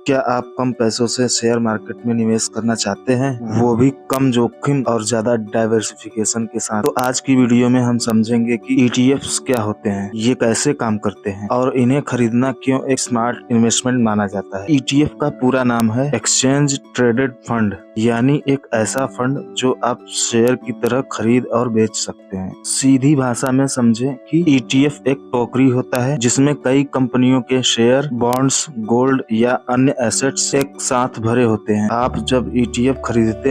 क्या आप कम पैसों से शेयर मार्केट में निवेश करना चाहते हैं, वो भी कम जोखिम और ज्यादा डाइवर्सिफिकेशन के साथ? तो आज की वीडियो में हम समझेंगे कि ETFs क्या होते हैं, ये कैसे काम करते हैं और इन्हें खरीदना क्यों एक स्मार्ट इन्वेस्टमेंट माना जाता है। ETF का पूरा नाम है एक्सचेंज ट्रेडेड फंड, यानी एक ऐसा फंड जो आप शेयर की तरह खरीद और बेच सकते हैं। सीधी भाषा में समझें कि ETF एक टोकरी होता है जिसमें कई कंपनियों के शेयर, बॉन्ड्स, गोल्ड या अन्य एसेट्स एक साथ भरे होते हैं। आप जब ETF खरीदते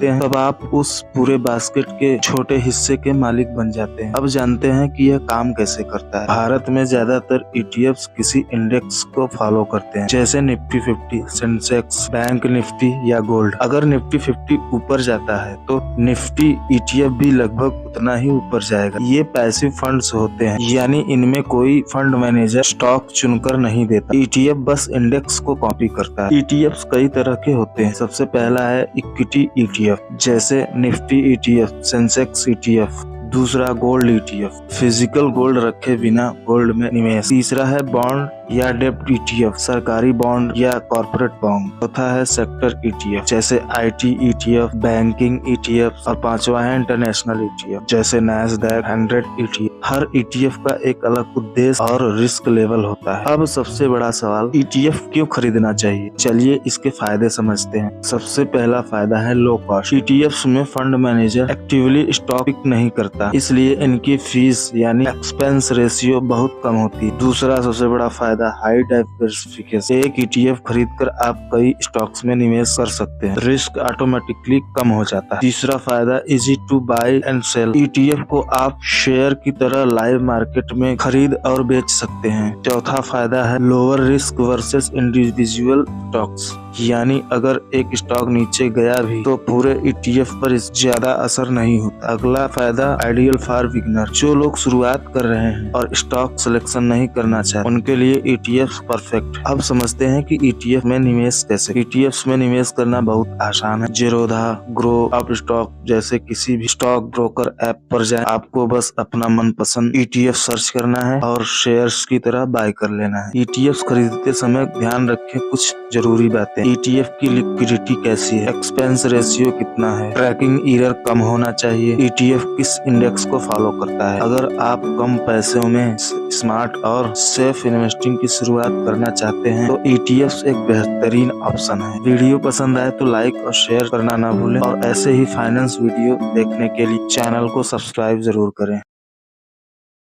हैं तब आप उस पूरे बास्केट के छोटे हिस्से के मालिक बन जाते हैं। अब जानते हैं कि यह काम कैसे करता है। भारत में ज्यादातर ETFs किसी इंडेक्स को फॉलो करते हैं, जैसे निफ्टी 50, सेंसेक्स, बैंक निफ्टी या गोल्ड। अगर निफ्टी 50 ऊपर जाता है तो निफ्टी ETF भी लगभग उतना ही ऊपर जाएगा। ये पैसिव फंड्स होते हैं, यानी इनमें कोई फंड मैनेजर स्टॉक चुनकर नहीं देता। ETF बस इंडेक्स को कॉपी करता है। ETFs कई तरह के होते हैं। सबसे पहला है इक्विटी ETF, जैसे निफ्टी ETF, सेंसेक्स ETF। दूसरा गोल्ड ETF, फिजिकल गोल्ड रखे बिना गोल्ड में निवेश। तीसरा है बॉन्ड या डेब्ट ETF, सरकारी बॉन्ड या कॉर्पोरेट बॉन्ड। चौथा है सेक्टर ETF, जैसे IT ETF, बैंकिंग ETF। और पांचवा है इंटरनेशनल ETF, जैसे नैस्डैक 100 ETF। हर ETF का एक अलग उद्देश्य और रिस्क लेवल होता है। अब सबसे बड़ा सवाल, ETF क्यों खरीदना चाहिए? चलिए इसके फायदे समझते हैं। सबसे पहला फायदा है लो कॉस्ट। ETFs में fund manager actively stock pick नहीं करता, इसलिए इनकी फीस यानी एक्सपेंस रेशियो बहुत कम होती है। दूसरा सबसे बड़ा फायदा हाई डाइवर्सिफिकेशन। एक ETF खरीदकर आप कई स्टॉक्स में निवेश कर सकते हैं, रिस्क ऑटोमेटिकली कम हो जाता है। तीसरा फायदा easy to buy and sell. ETF को आप शेयर की तरह लाइव मार्केट में खरीद और बेच सकते हैं। चौथा फायदा है lower risk versus individual stocks, यानी अगर एक स्टॉक नीचे गया भी तो पूरे ETF पर ज्यादा असर नहीं होता। अगला फायदा आइडियल फॉर बिगिनर, जो लोग शुरुआत कर रहे हैं और स्टॉक सिलेक्शन नहीं करना चाहते उनके लिए ETF परफेक्ट। अब समझते हैं कि ETF में निवेश कैसे। ETFs में निवेश करना बहुत आसान है। जेरोधा, ग्रो, अप स्टॉक जैसे किसी भी स्टॉक ब्रोकर ऐप पर जाएं। आपको बस अपना मनपसंद ETF सर्च करना है और शेयर्स की तरह बाय कर लेना है। ETFs खरीदते समय ध्यान रखें कुछ जरूरी बातें। ETF की लिक्विडिटी कैसी है, एक्सपेंस रेशियो कितना है, ट्रैकिंग एरर कम होना चाहिए, ETF किस इंडेक्स को फॉलो करता है। अगर आप कम पैसों में स्मार्ट और सेफ इन्वेस्टिंग की शुरुआत करना चाहते हैं तो ETFs एक बेहतरीन ऑप्शन है। वीडियो पसंद आए तो लाइक और शेयर करना ना भूलें और ऐसे ही फाइनेंस वीडियो देखने के लिए चैनल को सब्सक्राइब जरूर करें।